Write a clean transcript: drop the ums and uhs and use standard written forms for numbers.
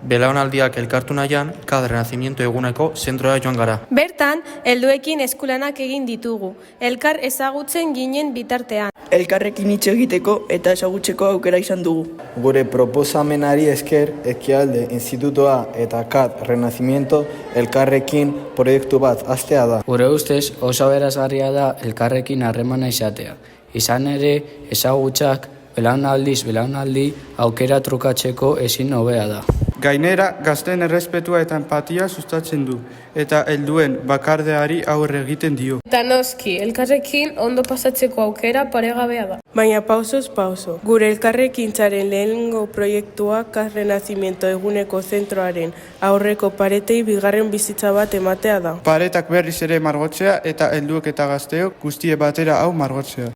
Belaunaldiak elkartu nahian, CAD Renacimiento eguneko zentroa joan gara. Bertan, helduekin eskulanak egin ditugu, elkar ezagutzen ginen bitartean. Elkarrekin hitz egiteko eta ezagutzeko aukera izan dugu. Gure proposamenari esker, Ekialde Institutoa eta CAD Renacimiento elkarrekin proiektu bat hastea da. Gure ustez oso aberasgarria da elkarrekin harremana izatea. Izan ere, ezagutzak belaunaldi aukera trukatzeko ezin hobea da. Gainera, gazteen errespetua eta empatia sustatzen du, eta helduen bakardeari aurre egiten dio. Eta noski, elkarrekin ondo pasatzeko aukera paregabea da. Baina pausoz pauso, gure elkarrekintzaren lehenengo proiektua CAD Renacimiento eguneko zentroaren aurreko paretei bigarren bizitza bat ematea da. Paretak berriz ere margotzea eta helduek eta gazteok guztie batera hau margotzea.